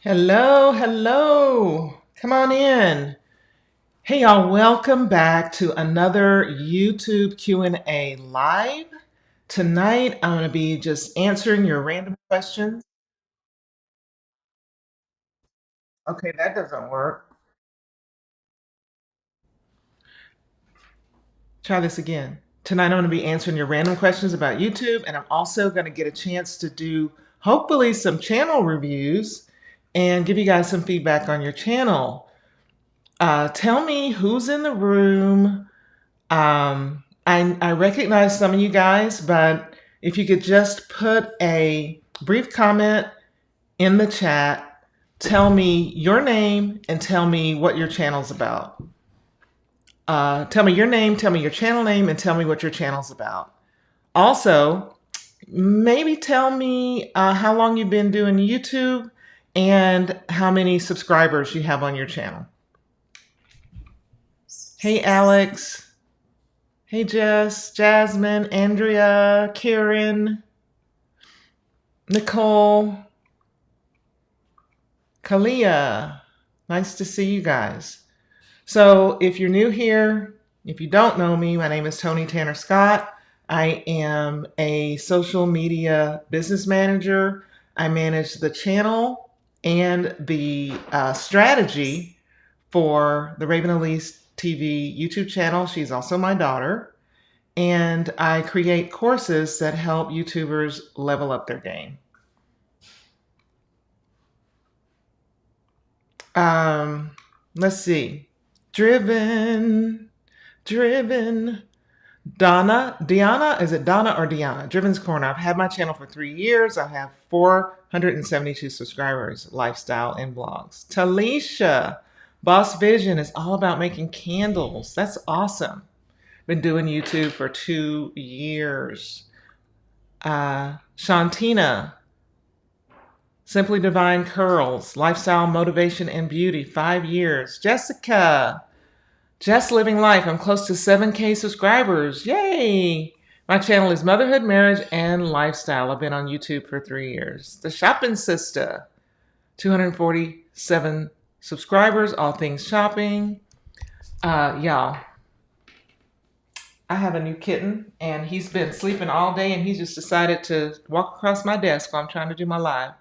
Hello, hello. Come on in. Hey y'all, welcome back to another YouTube Q&A live. Tonight I'm going to be just answering your random questions. Okay, that doesn't work. Try this again. Tonight I'm going to be answering your random questions about YouTube, and I'm also going to get a chance to do hopefully some channel reviews and give you guys some feedback on your channel. Tell me who's in the room. I recognize some of you guys, but if you could just put a brief comment in the chat, tell me your name and tell me what your channel's about. Tell me your name, tell me your channel name, and tell me what your channel's about. Also, maybe tell me how long you've been doing YouTube and how many subscribers you have on your channel. Hey, Alex. Hey, Jess, Jasmine, Andrea, Karen, Nicole, Kalia. Nice to see you guys. So if you're new here, if you don't know me, my name is Tony Tanner Scott. I am a social media business manager. I manage the channel and the strategy for the Raven Elise TV YouTube channel. She's also my daughter. And I create courses that help YouTubers level up their game. Let's see. Driven. Deanna, is it Donna or Deanna? Driven's Corner. I've had my channel for 3 years. I have 472 subscribers, lifestyle and blogs. Talisha, Boss Vision is all about making candles. That's awesome. Been doing YouTube for 2 years. Shantina, Simply Divine Curls, Lifestyle, Motivation, and Beauty, 5 years. Jessica, Jess Living Life, I'm close to 7K subscribers. Yay! My channel is Motherhood, Marriage, and Lifestyle. I've been on YouTube for 3 years. The Shopping Sister, 247 subscribers, all things shopping. Y'all, I have a new kitten, and he's been sleeping all day, and he just decided to walk across my desk while I'm trying to do my live.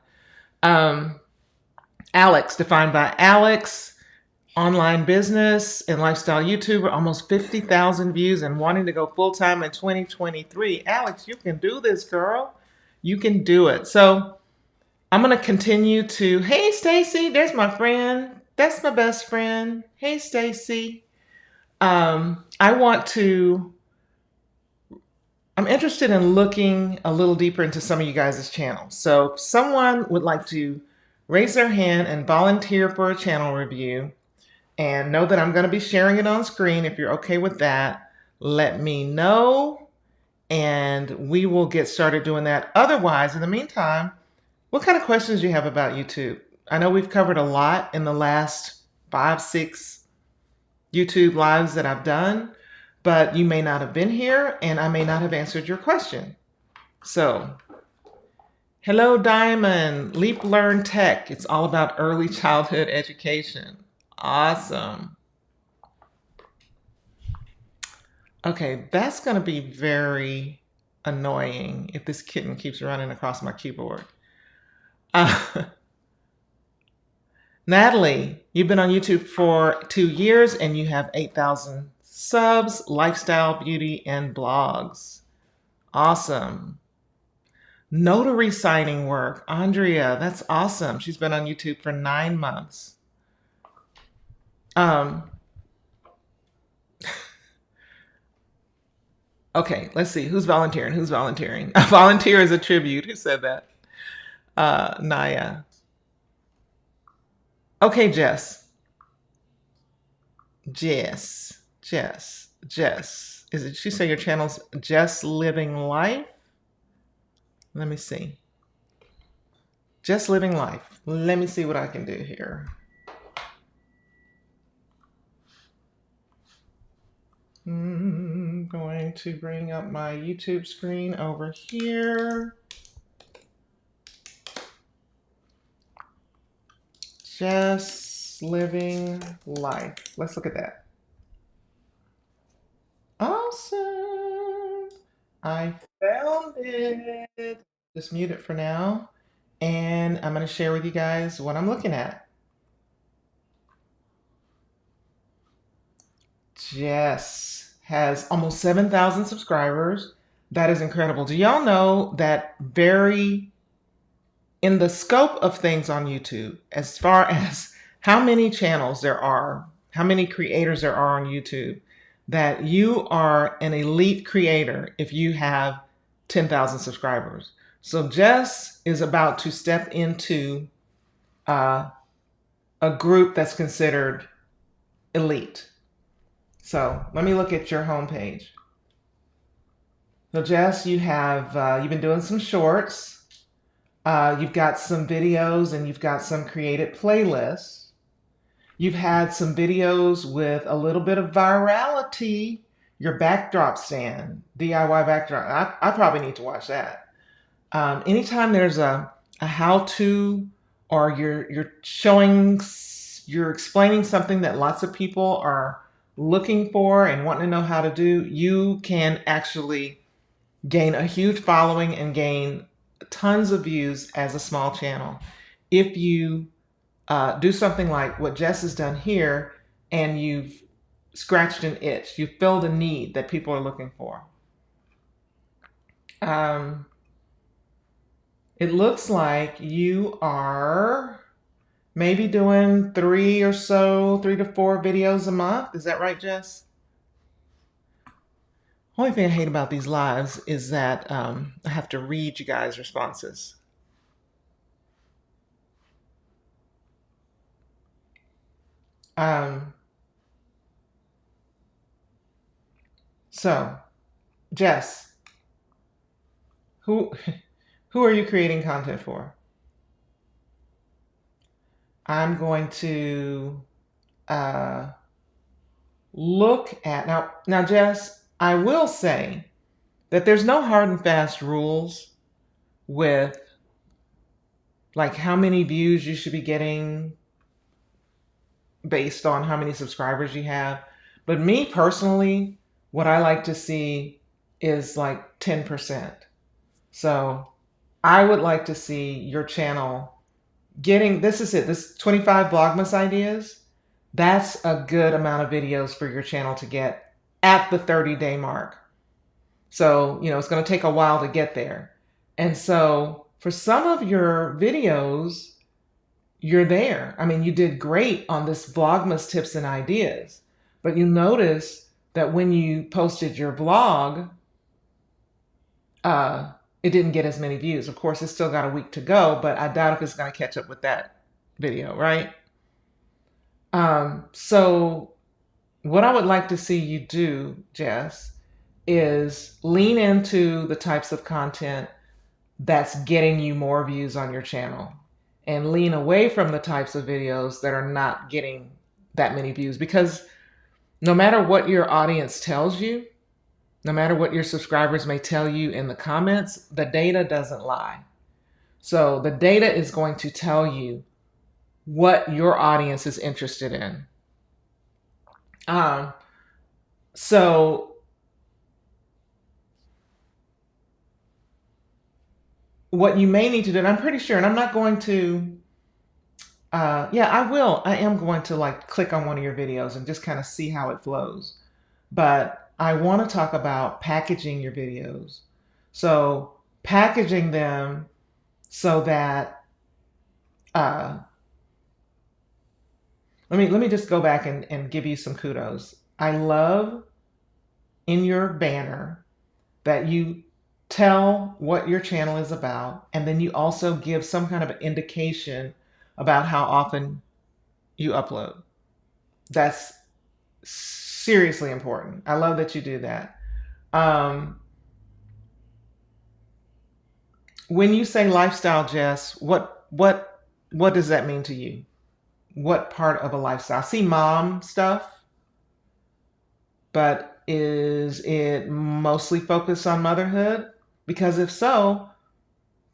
Alex, defined by Alex, online business and lifestyle YouTuber, almost 50,000 views and wanting to go full-time in 2023. Alex, you can do this, girl. You can do it. So I'm going to continue to, hey, Stacy, there's my friend. That's my best friend. Hey, Stacy. I'm interested in looking a little deeper into some of you guys' channels. So if someone would like to raise their hand and volunteer for a channel review, and know that I'm going to be sharing it on screen. If you're okay with that, let me know, and we will get started doing that. Otherwise, in the meantime, what kind of questions do you have about YouTube? I know we've covered a lot in the last 5, 6 YouTube lives that I've done, but you may not have been here, and I may not have answered your question. So, hello, Diamond. Leap Learn Tech. It's all about early childhood education. Awesome. Okay, that's going to be very annoying if this kitten keeps running across my keyboard. Uh, Natalie, you've been on YouTube for 2 years and you have 8,000 subs, lifestyle, beauty, and blogs. Awesome. Notary signing work. Andrea, that's awesome. She's been on YouTube for 9 months. Okay, let's see. Who's volunteering? Who's volunteering? A volunteer is a tribute. Who said that? Naya. Okay, Jess. Jess. Is it, she say your channel's Jess Living Life? Let me see. Jess Living Life. Let me see what I can do here. I'm going to bring up my YouTube screen over here. Jess living life. Let's look at that. Awesome. I found it. Just mute it for now. And I'm going to share with you guys what I'm looking at. Jess has almost 7,000 subscribers. That is incredible. Do y'all know that in the scope of things on YouTube, as far as how many channels there are, how many creators there are on YouTube, that you are an elite creator if you have 10,000 subscribers. So Jess is about to step into a group that's considered elite. So let me look at your homepage. So Jess, you've been doing some shorts. You've got some videos and you've got some created playlists. You've had some videos with a little bit of virality. Your backdrop stand, DIY backdrop. I probably need to watch that. Anytime there's a how-to, or you're explaining something that lots of people are looking for and wanting to know how to do, you can actually gain a huge following and gain tons of views as a small channel if you do something like what Jess has done here, and you've scratched an itch, you've filled a need that people are looking for. It looks like you are maybe doing 3 to 4 videos a month. Is that right, Jess? Only thing I hate about these lives is that I have to read you guys' responses. So, Jess, who are you creating content for? I'm going to look at now, Jess, I will say that there's no hard and fast rules with like how many views you should be getting based on how many subscribers you have. But me personally, what I like to see is like 10%. So I would like to see your channel getting, this 25 Vlogmas ideas. That's a good amount of videos for your channel to get at the 30-day mark. So, it's going to take a while to get there. And so for some of your videos, you're there. I mean, you did great on this Vlogmas tips and ideas, but you notice that when you posted your vlog, it didn't get as many views. Of course, it's still got a week to go, but I doubt if it's going to catch up with that video, right? So what I would like to see you do, Jess, is lean into the types of content that's getting you more views on your channel, and lean away from the types of videos that are not getting that many views. Because no matter what your audience tells you, no matter what your subscribers may tell you in the comments, the data doesn't lie. So the data is going to tell you what your audience is interested in. So what you may need to do, and I'm pretty sure, and I'm not going to, I am going to like click on one of your videos and just kind of see how it flows. But I want to talk about packaging your videos. So packaging them so that, let me just go back and give you some kudos. I love in your banner that you tell what your channel is about, and then you also give some kind of an indication about how often you upload. That's seriously important. I love that you do that. When you say lifestyle, Jess, what does that mean to you? What part of a lifestyle? I see mom stuff, but is it mostly focused on motherhood? Because if so,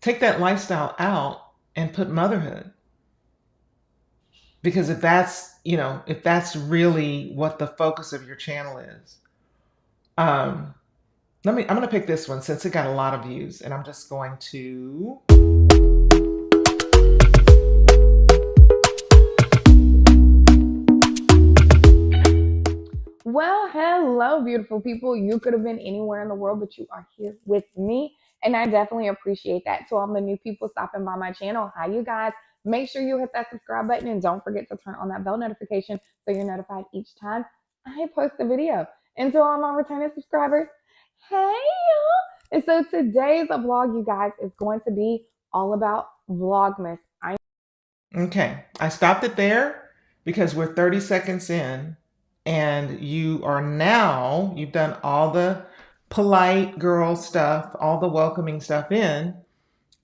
take that lifestyle out and put motherhood. Because if that's, if that's really what the focus of your channel is. I'm going to pick this one since it got a lot of views, and I'm just going to. Well, hello, beautiful people. You could have been anywhere in the world, but you are here with me. And I definitely appreciate that. To all the new people stopping by my channel, hi, you guys. Make sure you hit that subscribe button and don't forget to turn on that bell notification so you're notified each time I post a video. And to all my returning subscribers, hey, y'all. And so today's vlog, you guys, is going to be all about Vlogmas. Okay, I stopped it there because we're 30 seconds in, and you've done all the polite girl stuff, all the welcoming stuff in,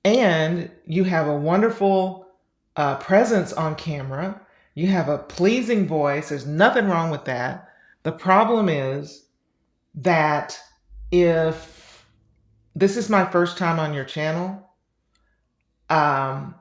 and you have a wonderful presence on camera. You have a pleasing voice. There's nothing wrong with that. The problem is that if this is my first time on your channel, all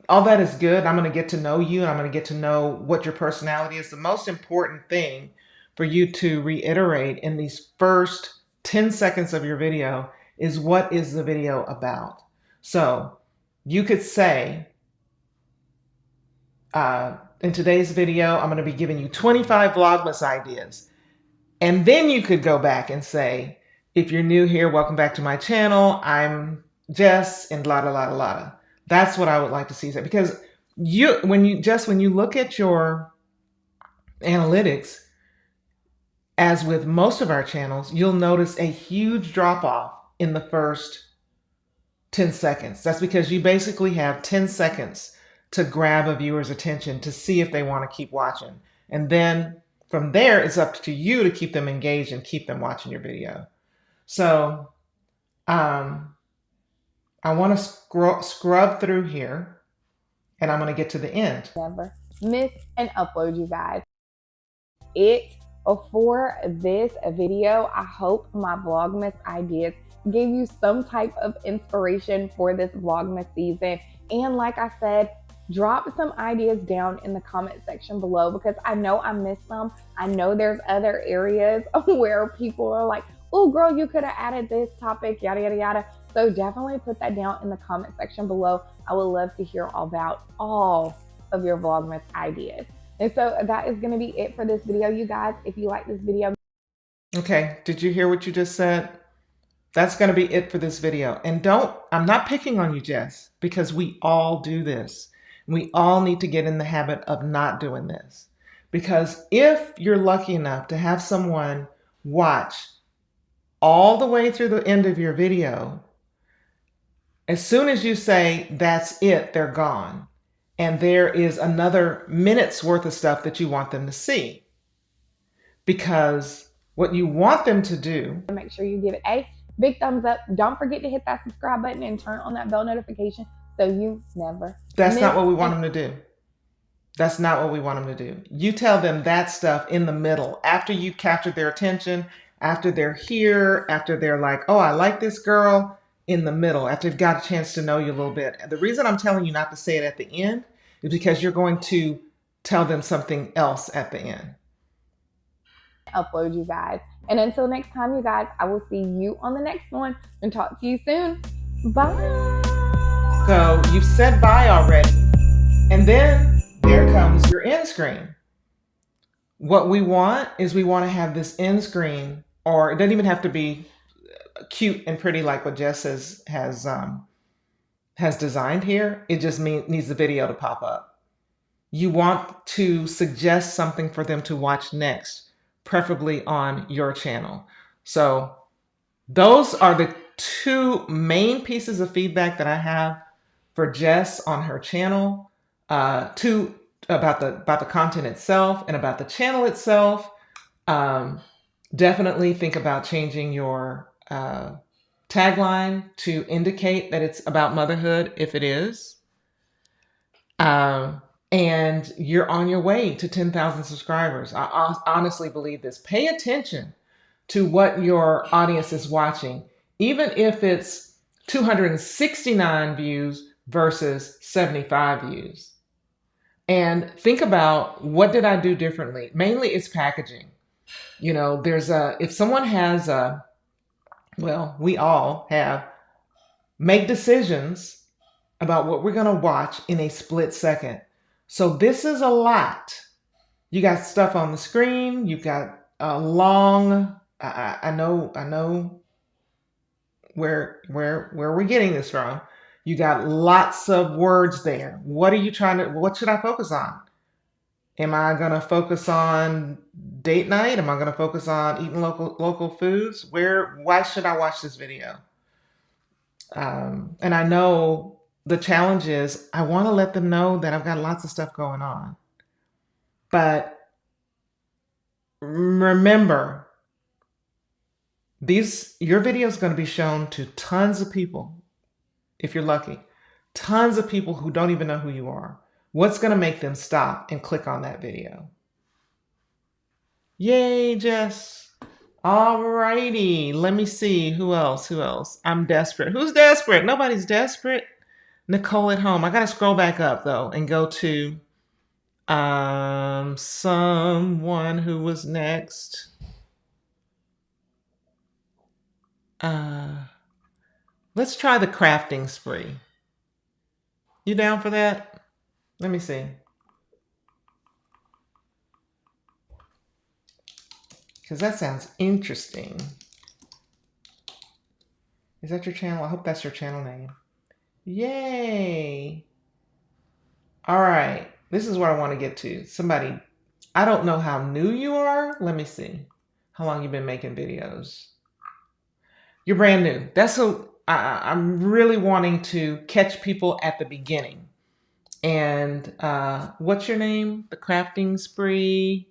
that is good. I'm going to get to know you, and I'm going to get to know what your personality is. The most important thing for you to reiterate in these first 10 seconds of your video is, what is the video about? So you could say, in today's video, I'm going to be giving you 25 Vlogmas ideas. And then you could go back and say, if you're new here, welcome back to my channel. I'm Jess, and la da la da la da. That's what I would like to see. Because when you look at your analytics, as with most of our channels, you'll notice a huge drop off in the first 10 seconds. That's because you basically have 10 seconds to grab a viewer's attention to see if they want to keep watching. And then from there, it's up to you to keep them engaged and keep them watching your video. So I want to scrub through here, and I'm going to get to the end. Never miss an upload, you guys. For this video, I hope my Vlogmas ideas gave you some type of inspiration for this Vlogmas season. And like I said, drop some ideas down in the comment section below, because I know I missed some. I know there's other areas where people are like, oh girl, you could have added this topic, yada, yada, yada. So definitely put that down in the comment section below. I would love to hear about all of your Vlogmas ideas. And so that is going to be it for this video, you guys. If you like this video. Okay, did you hear what you just said? That's going to be it for this video. And I'm not picking on you, Jess, because we all do this. We all need to get in the habit of not doing this. Because if you're lucky enough to have someone watch all the way through the end of your video, as soon as you say, that's it, they're gone. And there is another minute's worth of stuff that you want them to see. Because what you want them to do... Make sure you give it a big thumbs up. Don't forget to hit that subscribe button and turn on that bell notification so you never... That's not what we want them to do. That's not what we want them to do. You tell them that stuff in the middle, after you've captured their attention, after they're here, after they're like, oh, I like this girl, in the middle, after they've got a chance to know you a little bit. The reason I'm telling you not to say it at the end is because you're going to tell them something else at the end. Upload, you guys. And until next time, you guys, I will see you on the next one and talk to you soon. Bye. So you've said bye already. And then there comes your end screen. What we want is we want to have this end screen, or it doesn't even have to be cute and pretty like what Jess has designed here. It just needs the video to pop up. You want to suggest something for them to watch next, preferably on your channel. So those are the two main pieces of feedback that I have for Jess on her channel. About the content itself and about the channel itself. Definitely think about changing your tagline to indicate that it's about motherhood, if it is. And you're on your way to 10,000 subscribers. I honestly believe this. Pay attention to what your audience is watching. Even if it's 269 views, versus 75 views. And think about, what did I do differently? Mainly it's packaging. You know, if someone has well, we all have, make decisions about what we're going to watch in a split second. So this is a lot. You got stuff on the screen. You've got a long, I know where we're getting this from. You got lots of words there. What should I focus on? Am I going to focus on date night? Am I going to focus on eating local foods? Why should I watch this video? And I know the challenge is, I want to let them know that I've got lots of stuff going on. But remember, your video is going to be shown to tons of people, if you're lucky. Tons of people who don't even know who you are. What's going to make them stop and click on that video? Yay, Jess. Alrighty, let me see. Who else? I'm desperate. Who's desperate? Nobody's desperate. Nicole at home. I gotta scroll back up though and go to someone who was next. Let's try the crafting spree. You down for that? Let me see. Because that sounds interesting. Is that your channel? I hope that's your channel name. Yay! All right, this is where I want to get to. Somebody, I don't know how new you are. Let me see. How long you've been making videos? You're brand new. I'm really wanting to catch people at the beginning. And what's your name? The crafting spree.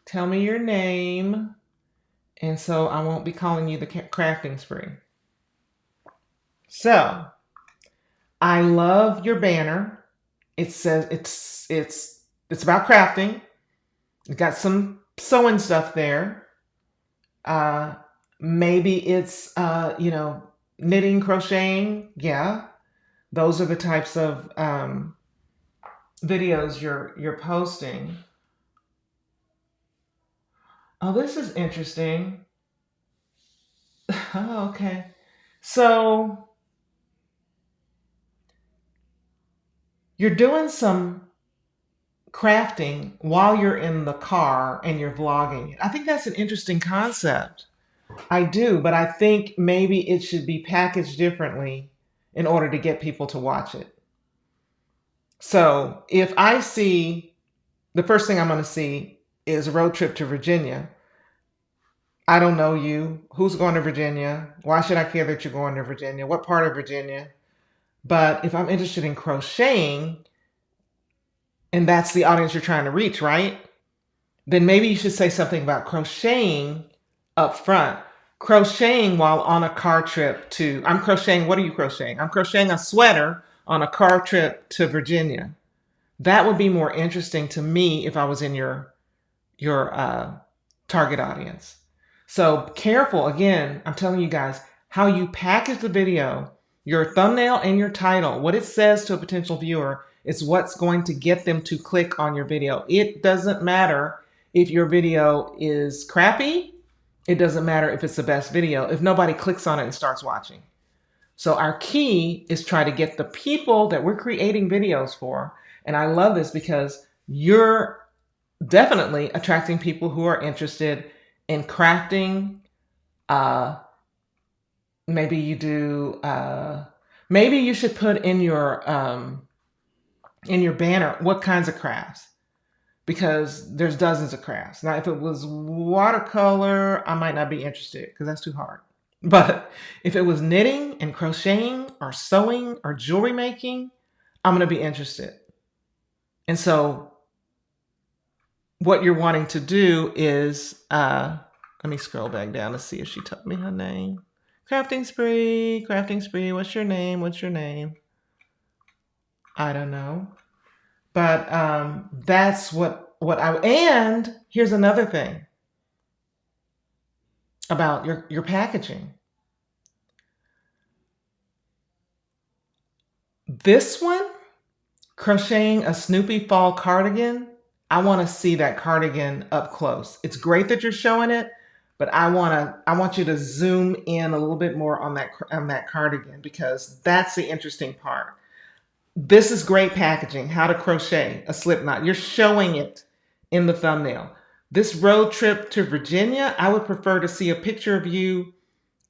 Tell me your name. And so I won't be calling you the crafting spree. So I love your banner. It says it's about crafting. It's got some sewing stuff there. Maybe it's knitting, crocheting. Yeah, those are the types of videos you're posting. Oh, this is interesting. Oh, okay. So you're doing some crafting while you're in the car and you're vlogging. I think that's an interesting concept. I do, but I think maybe it should be packaged differently in order to get people to watch it. So if I see, the first thing I'm going to see is a road trip to Virginia. I don't know you. Who's going to Virginia? Why should I care that you're going to Virginia? What part of Virginia? But if I'm interested in crocheting, and that's the audience you're trying to reach, right? Then maybe you should say something about crocheting up front. Crocheting while on a car trip I'm crocheting, what are you crocheting? I'm crocheting a sweater on a car trip to Virginia. That would be more interesting to me if I was in your target audience. So careful, again, I'm telling you guys, how you package the video, your thumbnail and your title, what it says to a potential viewer is what's going to get them to click on your video. It doesn't matter if your video is crappy. It doesn't matter if it's the best video if nobody clicks on it and starts watching. So our key is try to get the people that we're creating videos for. And I love this because you're definitely attracting people who are interested in crafting. Maybe you do, maybe you should put in your banner what kinds of crafts, because there's dozens of crafts. Now, if it was watercolor, I might not be interested because that's too hard. But if it was knitting and crocheting or sewing or jewelry making, I'm going to be interested. And so what you're wanting to do is, let me scroll back down to see if she told me her name. Crafting spree, what's your name? I don't know. But that's and here's another thing about your packaging. This one, crocheting a Snoopy fall cardigan, I want to see that cardigan up close. It's great that you're showing it, but I want you to zoom in a little bit more on that cardigan, because that's the interesting part. This is great packaging, how to crochet a slip knot. You're showing it in the thumbnail. This road trip to Virginia, I would prefer to see a picture of you,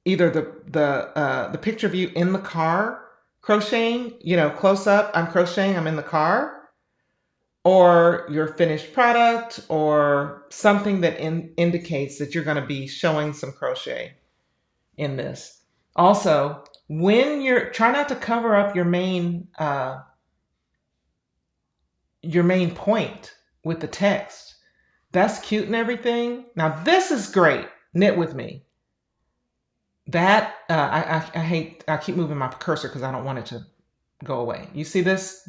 either the picture of you in the car crocheting, close up, I'm crocheting, I'm in the car, or your finished product, or something that indicates that you're going to be showing some crochet in this. Also, when you're try not to cover up your main point with the text. That's cute and everything. Now this is great. Knit with me. That I keep moving my cursor because I don't want it to go away. You see this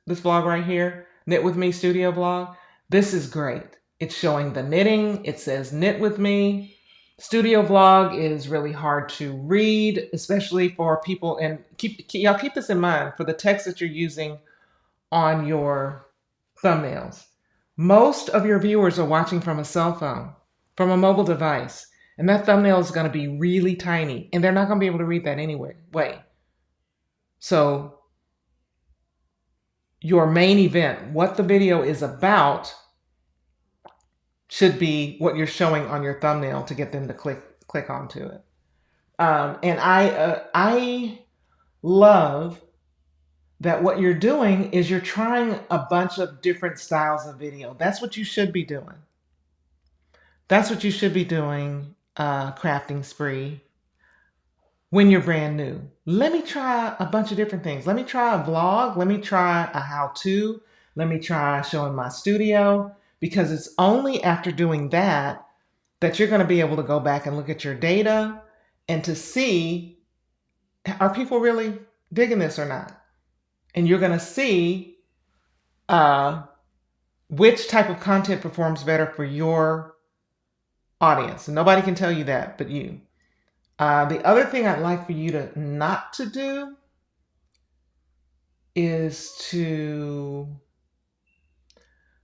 vlog right here, Knit with Me Studio Vlog. This is great. It's showing the knitting. It says knit with me. Studio Vlog is really hard to read, especially for people, and y'all keep this in mind for the text that you're using on your thumbnails. Most of your viewers are watching from a cell phone, from a mobile device, and that thumbnail is going to be really tiny, and they're not going to be able to read that anyway. So your main event, what the video is about, should be what you're showing on your thumbnail to get them to click onto it. And I love that what you're doing is you're trying a bunch of different styles of video. That's what you should be doing. That's what you should be doing, Crafting Spree, when you're brand new. Let me try a bunch of different things. Let me try a vlog. Let me try a how-to. Let me try showing my studio, because it's only after doing that that you're going to be able to go back and look at your data and to see, are people really digging this or not? And you're going to see which type of content performs better for your audience. And nobody can tell you that but you. The other thing I'd like for you to not to do is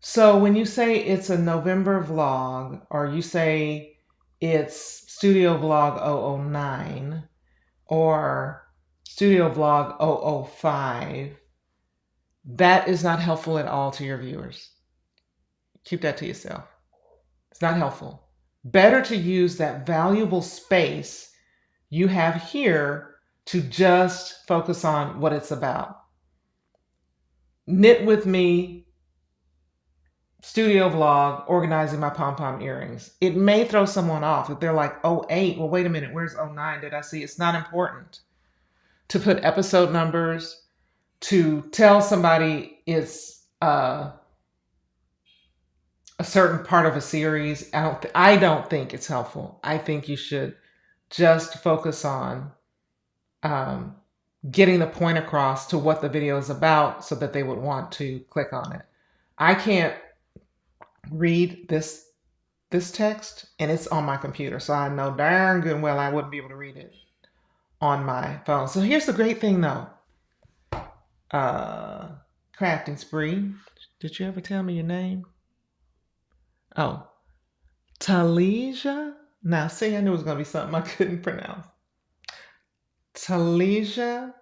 so when you say it's a November vlog, or you say it's Studio Vlog 009 or Studio Vlog 005, that is not helpful at all to your viewers. Keep that to yourself. It's not helpful. Better to use that valuable space you have here to just focus on what it's about. Knit with me, Studio Vlog, organizing my pom-pom earrings. It may throw someone off if they're like, oh, 08, well, wait a minute, where's 09? Did I see? It's not important to put episode numbers, to tell somebody it's a certain part of a series. I don't think it's helpful. I think you should just focus on getting the point across to what the video is about, so that they would want to click on it. I can't read this text, and it's on my computer, so I know darn good and well I wouldn't be able to read it on my phone. So here's the great thing though. Crafting Spree. Did you ever tell me your name? Oh, Talija. Now, see, I knew it was going to be something I couldn't pronounce. Talija.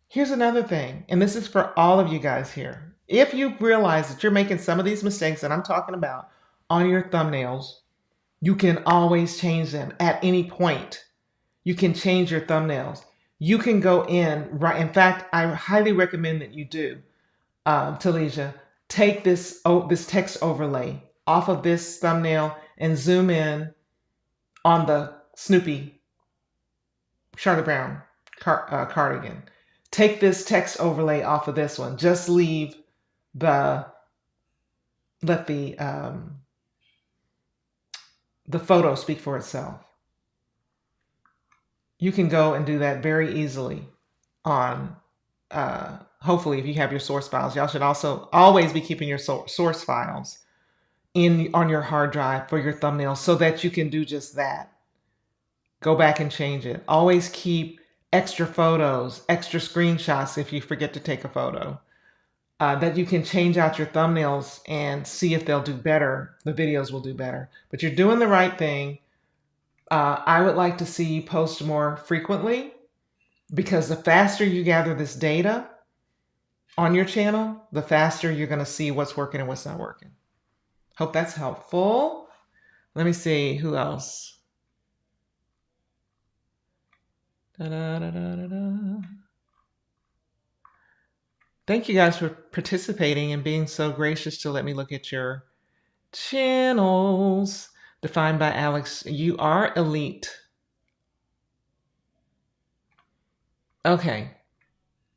Here's another thing, and this is for all of you guys here. If you realize that you're making some of these mistakes that I'm talking about on your thumbnails, you can always change them at any point. You can change your thumbnails. You can go in, right? In fact, I highly recommend that you do, Talija, take this text overlay off of this thumbnail and zoom in on the Snoopy Charlotte Brown cardigan. Take this text overlay off of this one. Just let the photo speak for itself. You can go and do that very easily on, hopefully, if you have your source files. Y'all should also always be keeping your source files on your hard drive for your thumbnails, so that you can do just that. Go back and change it. Always keep extra photos, extra screenshots if you forget to take a photo. That you can change out your thumbnails and see if they'll do better. The videos will do better. But you're doing the right thing. I would like to see you post more frequently, because the faster you gather this data on your channel, the faster you're going to see what's working and what's not working. Hope that's helpful. Let me see who else. Thank you guys for participating and being so gracious to let me look at your channels. Defined by Alex, you are elite. Okay,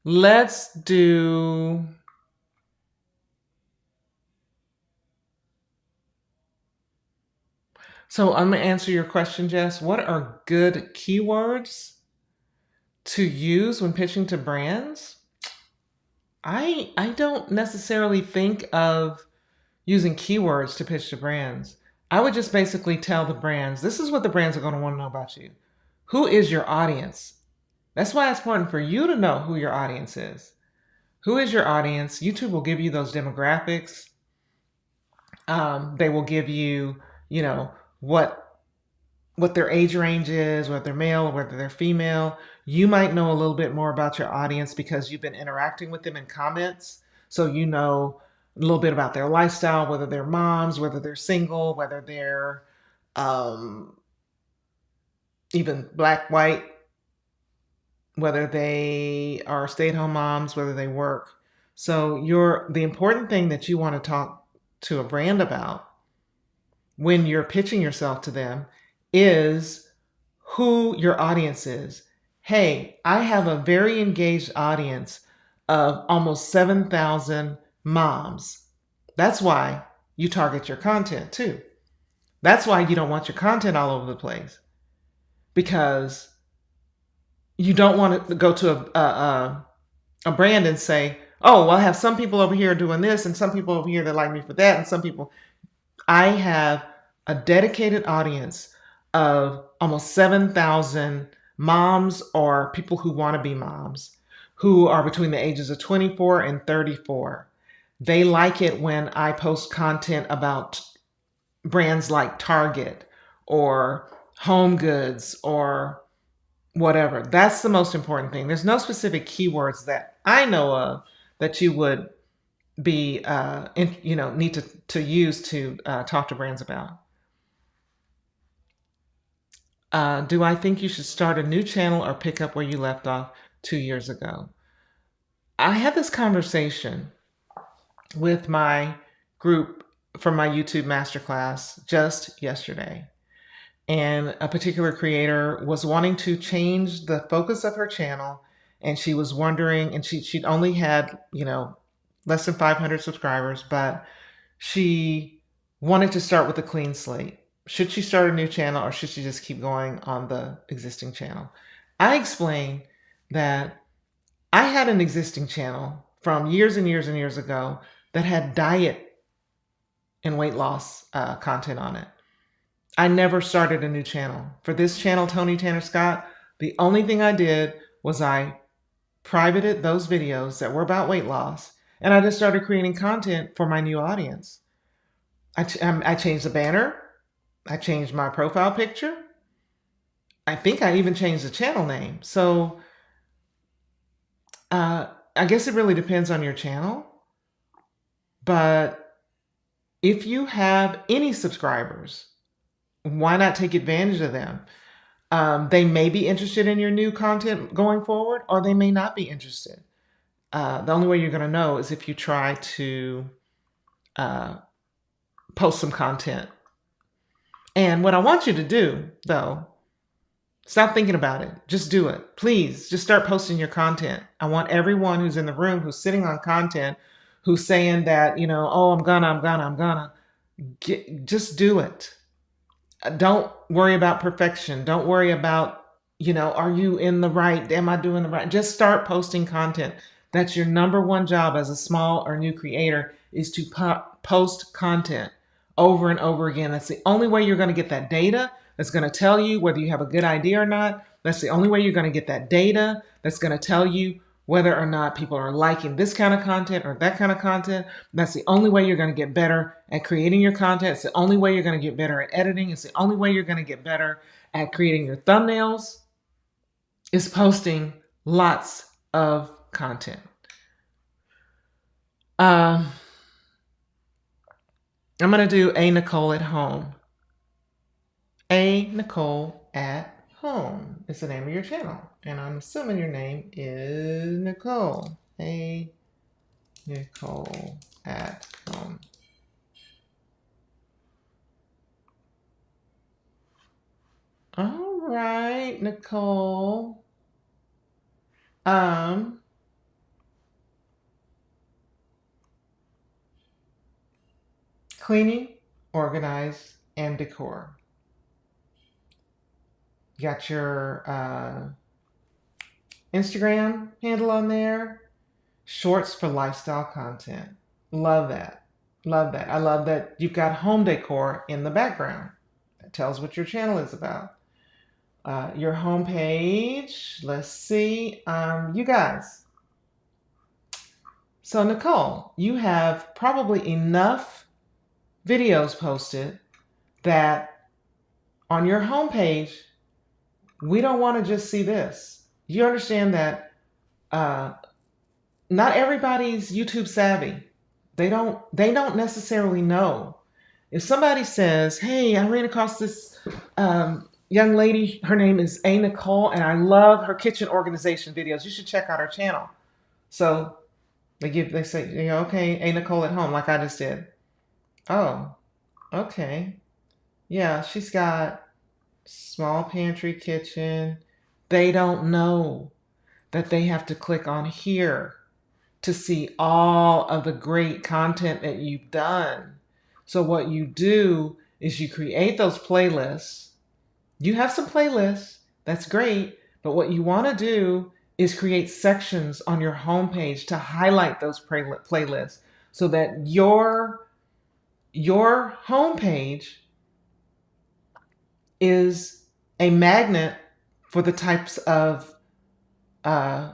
let's do... So I'm going to answer your question, Jess. What are good keywords to use when pitching to brands? I don't necessarily think of using keywords to pitch to brands. I would just basically tell the brands, this is what the brands are going to want to know about you. Who is your audience? That's why it's important for you to know who your audience is. Who is your audience? YouTube will give you those demographics. They will give you, what their age range is, whether they're male or whether they're female. You might know a little bit more about your audience because you've been interacting with them in comments. So you know a little bit about their lifestyle, whether they're moms, whether they're single, whether they're even black, white, whether they are stay-at-home moms, whether they work. So the important thing that you want to talk to a brand about when you're pitching yourself to them is who your audience is. Hey, I have a very engaged audience of almost 7,000 moms. That's why you target your content too. That's why you don't want your content all over the place, because you don't want to go to a brand and say, oh, well, I have some people over here doing this and some people over here that like me for that, and some people... I have a dedicated audience of almost 7,000 moms or people who want to be moms, who are between the ages of 24 and 34. They like it when I post content about brands like Target or Home Goods or whatever. That's the most important thing. There's no specific keywords that I know of that you would be, need to use to talk to brands about. Do I think you should start a new channel or pick up where you left off 2 years ago? I had this conversation with my group from my YouTube masterclass just yesterday. And a particular creator was wanting to change the focus of her channel. And she was wondering, and she'd only had, less than 500 subscribers, but she wanted to start with a clean slate. Should she start a new channel or should she just keep going on the existing channel? I explained that I had an existing channel from years and years and years ago that had diet and weight loss content on it. I never started a new channel. For this channel, Tony Tanner Scott, the only thing I did was I privated those videos that were about weight loss, and I just started creating content for my new audience. I changed the banner. I changed my profile picture. I think I even changed the channel name. So I guess it really depends on your channel. But if you have any subscribers, why not take advantage of them? They may be interested in your new content going forward, or they may not be interested. The only way you're going to know is if you try to post some content. And what I want you to do, though, stop thinking about it. Just do it. Please, just start posting your content. I want everyone who's in the room, who's sitting on content, who's saying that, oh, I'm gonna. Just do it. Don't worry about perfection. Don't worry about, are you in the right? Am I doing the right? Just start posting content. That's your number one job as a small or new creator, is to post content over and over again. That's the only way you're going to get that data that's going to tell you whether you have a good idea or not. That's the only way you're going to get that data that's going to tell you whether or not people are liking this kind of content or that kind of content. That's the only way you're going to get better at creating your content. It's the only way you're going to get better at editing. It's the only way you're going to get better at creating your thumbnails, is posting lots of content. I'm going to do a Nicole at home. A Nicole at home is the name of your channel. And I'm assuming your name is Nicole. A Nicole at home. All right, Nicole. Cleaning, organize, and decor. Got your Instagram handle on there. Shorts for lifestyle content. Love that. Love that. I love that you've got home decor in the background. That tells what your channel is about. Your homepage. Let's see. You guys. So Nicole, you have probably enough videos posted that on your homepage, we don't want to just see this. You understand that not everybody's YouTube savvy. They don't necessarily know. If somebody says, hey, I ran across this young lady, her name is A Nicole, and I love her kitchen organization videos. You should check out her channel. So they say, okay, A Nicole at home, like I just did. Oh, okay. Yeah, she's got small pantry kitchen. They don't know that they have to click on here to see all of the great content that you've done. So what you do is you create those playlists. You have some playlists, that's great, but what you want to do is create sections on your homepage to highlight those playlists so that your homepage is a magnet for the types of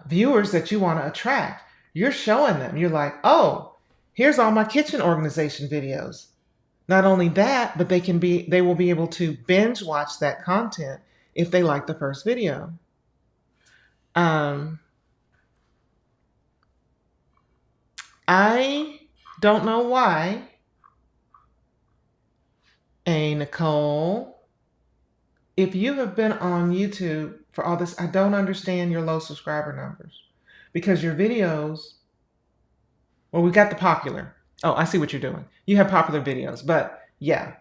viewers that you want to attract. You're showing them. You're like, oh, here's all my kitchen organization videos. Not only that, but they will be able to binge watch that content if they like the first video. I don't know why. Hey, Nicole, if you have been on YouTube for all this, I don't understand your low subscriber numbers because your videos, well, we got the popular. Oh, I see what you're doing. You have popular videos, but yeah.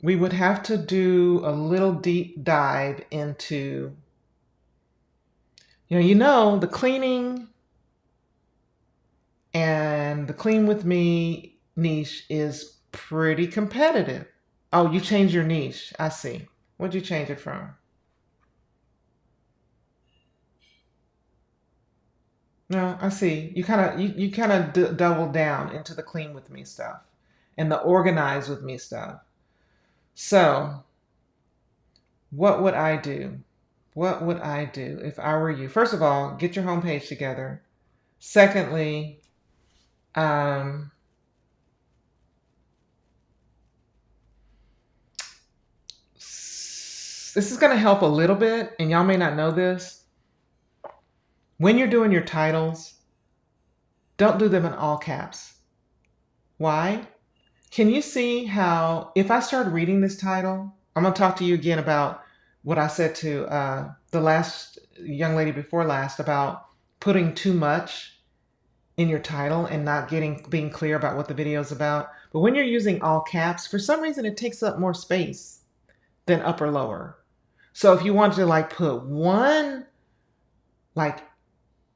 We would have to do a little deep dive into, the cleaning and the clean with me niche is pretty competitive. Oh, you changed your niche. I see. What'd you change it from? No, I see. You kind of double down into the clean with me stuff and the organize with me stuff. So, what would I do? What would I do if I were you? First of all, get your homepage together. Secondly, this is going to help a little bit, and y'all may not know this. When you're doing your titles, don't do them in all caps. Why? Can you see how, if I start reading this title, I'm going to talk to you again about what I said to the last young lady before last about putting too much in your title and not being clear about what the video is about. But when you're using all caps, for some reason it takes up more space than up or lower. So if you want to put one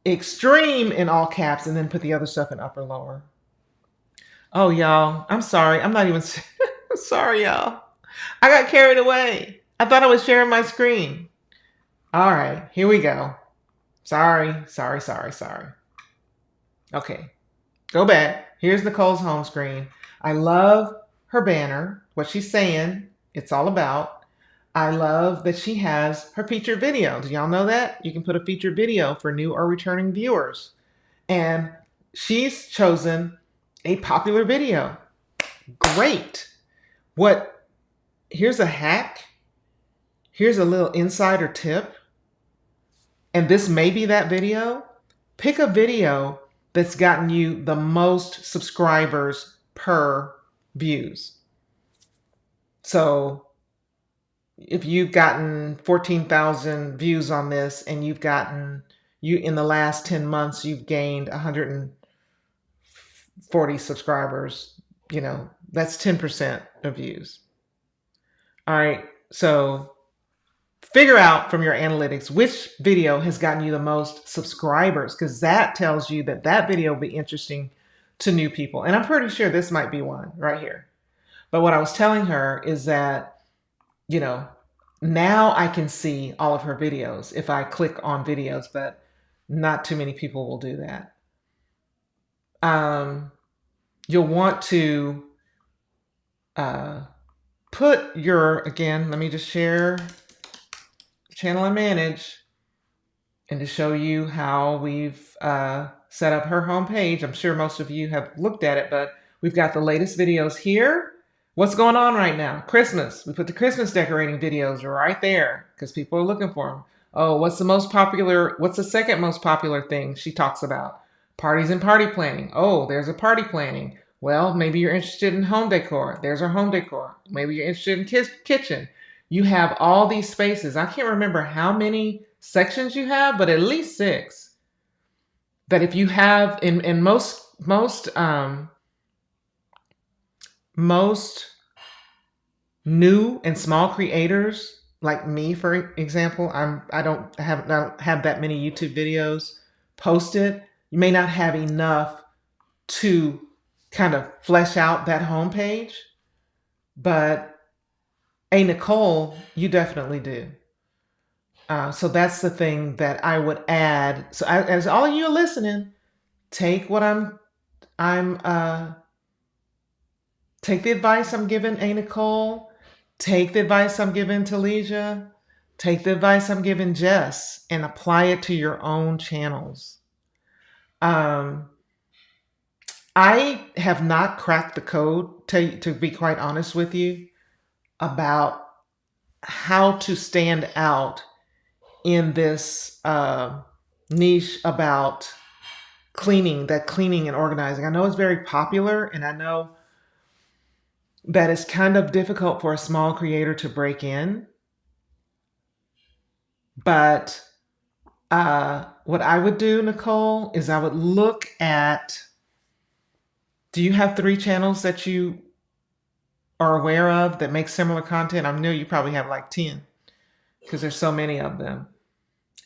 extreme in all caps and then put the other stuff in upper lower. Oh, y'all, I'm sorry. I'm not even sorry, y'all. I got carried away. I thought I was sharing my screen. All right, here we go. Sorry. Okay, go back. Here's Nicole's home screen. I love her banner, what she's saying, it's all about. I love that she has her featured video. Do y'all know that? You can put a featured video for new or returning viewers. And she's chosen a popular video. Great. Here's a hack. Here's a little insider tip. And this may be that video. Pick a video that's gotten you the most subscribers per views. So if you've gotten 14,000 views on this and you in the last 10 months, you've gained 140 subscribers, that's 10% of views. All right. So figure out from your analytics which video has gotten you the most subscribers, because that tells you that video will be interesting to new people. And I'm pretty sure this might be one right here. But what I was telling her is that, now I can see all of her videos if I click on videos, but not too many people will do that. You'll want to again, let me just share channel I manage and to show you how we've set up her homepage. I'm sure most of you have looked at it, but we've got the latest videos here. What's going on right now? Christmas. We put the Christmas decorating videos right there because people are looking for them. Oh, what's the second most popular thing she talks about? Parties and party planning. Oh, there's a party planning. Well, maybe you're interested in home decor. There's our home decor. Maybe you're interested in kitchen. You have all these spaces. I can't remember how many sections you have, but at least 6. That if you have in most new and small creators like me, for example, I don't have that many YouTube videos posted. You may not have enough to kind of flesh out that homepage, but Nicole, you definitely do. So that's the thing that I would add. So as all of you are listening, take what take the advice I'm giving Nicole, take the advice I'm giving Talesia, take the advice I'm giving Jess, and apply it to your own channels. I have not cracked the code, to be quite honest with you, about how to stand out in this niche about cleaning and organizing. I know it's very popular, and I know that it's kind of difficult for a small creator to break in. But what I would do, Nicole, is I would look at, do you have 3 channels that you are aware of that make similar content? I know you probably have like 10 because there's so many of them.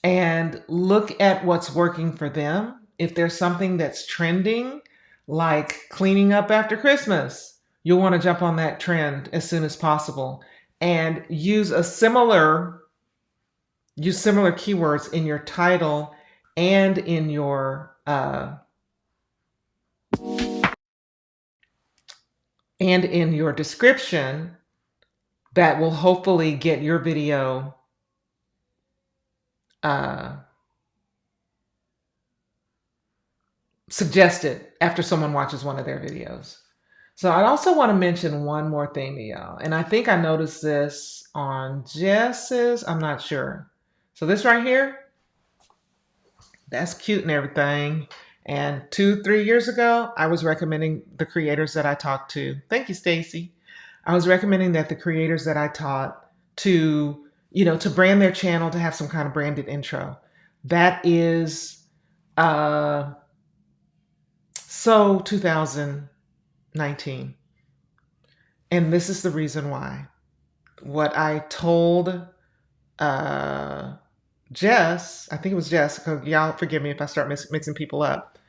And look at what's working for them. If there's something that's trending, like cleaning up after Christmas, you'll want to jump on that trend as soon as possible and use similar keywords in your title and in your description that will hopefully get your video suggested after someone watches one of their videos. So I also want to mention one more thing to y'all. And I think I noticed this on Jess's, I'm not sure. So this right here, that's cute and everything. And 2-3 years ago, I was recommending the creators that I talked to. Thank you, Stacy. I was recommending that the creators that I taught to, to brand their channel, to have some kind of branded intro. That is so 2019. And this is the reason why. What I told Jess, I think it was Jess, y'all forgive me if I start mixing people up,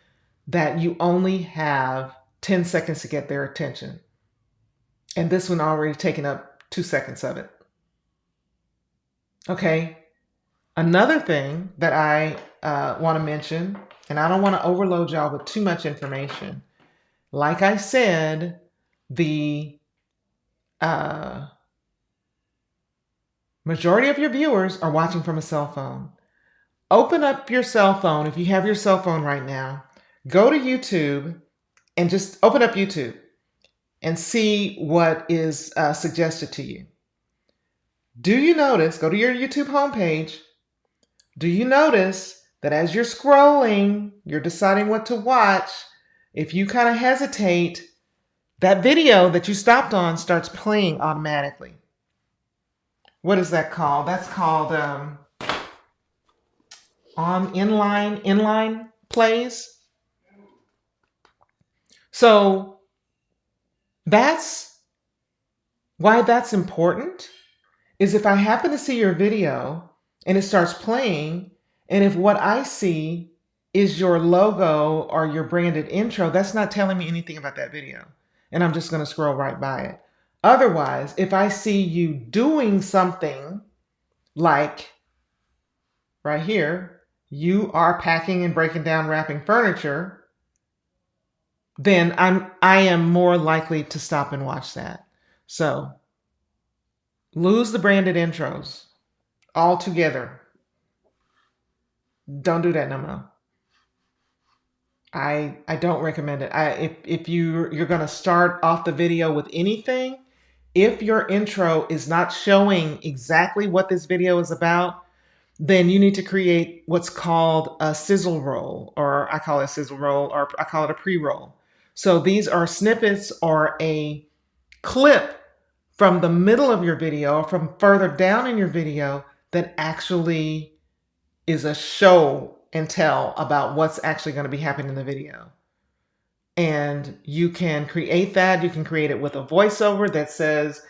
that you only have 10 seconds to get their attention. And this one already taken up 2 seconds of it. Okay. Another thing that I want to mention, and I don't want to overload y'all with too much information. Like I said, the majority of your viewers are watching from a cell phone. Open up your cell phone. If you have your cell phone right now, go to YouTube and just open up YouTube and see what is suggested to you. Do you notice, go to your YouTube homepage, do you notice that as you're scrolling, you're deciding what to watch, if you kind of hesitate, that video that you stopped on starts playing automatically. What is that called? That's called on inline plays. So that's why that's important, is if I happen to see your video and it starts playing, and if what I see is your logo or your branded intro, that's not telling me anything about that video. And I'm just going to scroll right by it. Otherwise, if I see you doing something like right here, you are packing and breaking down, wrapping furniture, then I am more likely to stop and watch that. So lose the branded intros altogether. Don't do that no more. I don't recommend it. If you're going to start off the video with anything, if your intro is not showing exactly what this video is about, then you need to create what's called a sizzle roll, or I call it a sizzle roll, or I call it a pre-roll. So these are snippets or a clip from the middle of your video or from further down in your video that actually is a show and tell about what's actually going to be happening in the video. And you can create that. You can create it with a voiceover that says,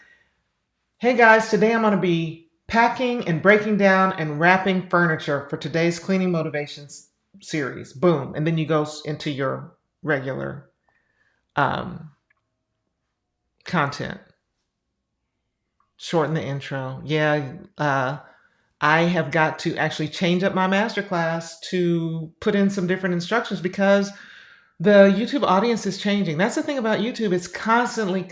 hey guys, today I'm going to be packing and breaking down and wrapping furniture for today's cleaning motivations series. Boom. And then you go into your regular content. Shorten the intro. Yeah, I have got to actually change up my masterclass to put in some different instructions because the YouTube audience is changing. That's the thing about YouTube. It's constantly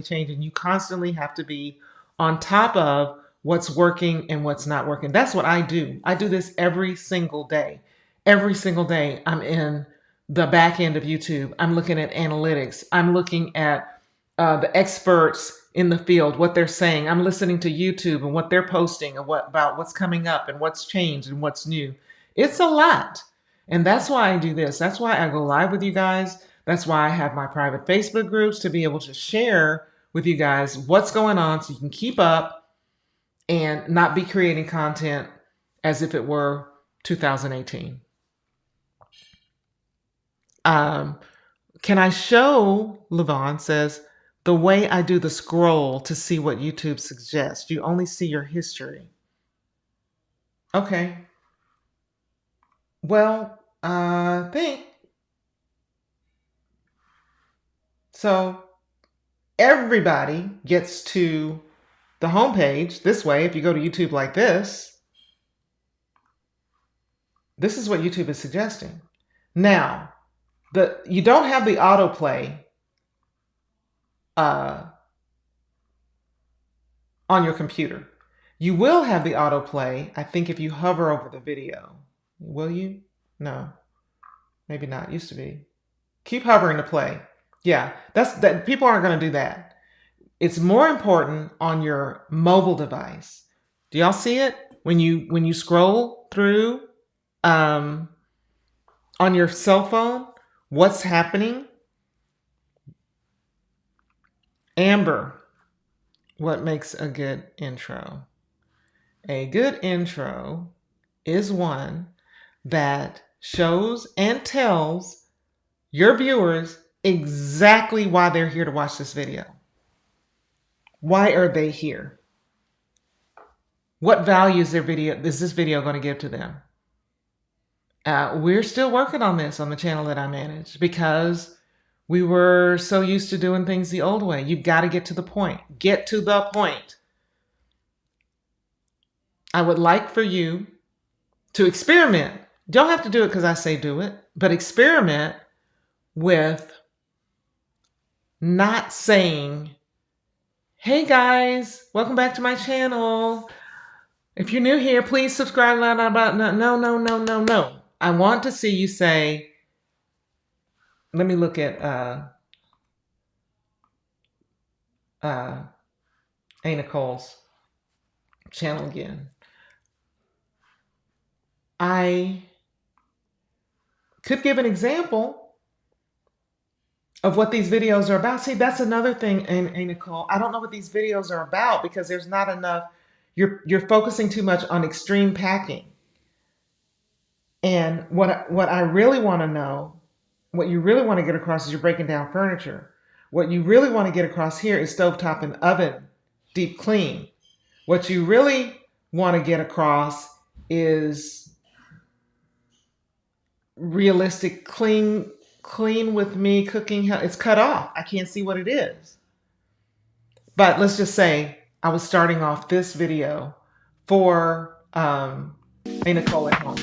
changing. You constantly have to be on top of what's working and what's not working. That's what I do. I do this every single day. Every single day I'm in the back end of YouTube. I'm looking at analytics. I'm looking at the experts in the field, what they're saying. I'm listening to YouTube and what they're posting and about what's coming up and what's changed and what's new. It's a lot. And that's why I do this. That's why I go live with you guys. That's why I have my private Facebook groups, to be able to share with you guys what's going on so you can keep up and not be creating content as if it were 2018. Can I show, Levon says, the way I do the scroll to see what YouTube suggests? You only see your history. Okay. Well, I think so. Everybody gets to the homepage this way. If you go to YouTube like this, this is what YouTube is suggesting. Now, you don't have the autoplay on your computer. You will have the autoplay, I think, if you hover over the video. Will you? No, maybe not. Used to be. Keep hovering to play. Yeah, that. People aren't going to do that. It's more important on your mobile device. Do y'all see it when you scroll through on your cell phone? What's happening? Amber, what makes a good intro? A good intro is one that shows and tells your viewers exactly why they're here to watch this video. Why are they here? What value is this video going to give to them? We're still working on this on the channel that I manage because we were so used to doing things the old way. You've got to get to the point. Get to the point. I would like for you to experiment. Don't have to do it because I say do it, but experiment with not saying Hey guys, welcome back to my channel. If you're new here, please subscribe. No. I want to see you say, let me look at Nicole's channel again. I could give an example of what these videos are about. See, that's another thing, Nicole. I don't know what these videos are about because there's not enough. You're focusing too much on extreme packing. And what I really want to know, what you really want to get across is you're breaking down furniture. What you really want to get across here is stovetop and oven deep clean. What you really want to get across is realistic clean with me cooking. It's cut off. I can't see what it is. But let's just say I was starting off this video for a Nicole at home.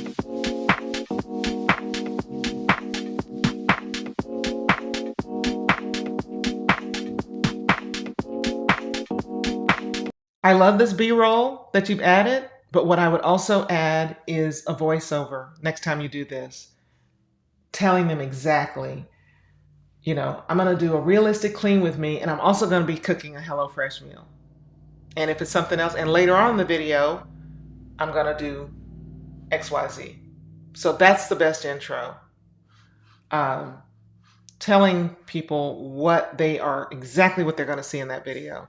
I love this B-roll that you've added, but what I would also add is a voiceover next time you do this, telling them exactly, I'm going to do a realistic clean with me, and I'm also going to be cooking a HelloFresh meal. And if it's something else, and later on in the video, I'm going to do XYZ. So that's the best intro. Telling people exactly what they're going to see in that video.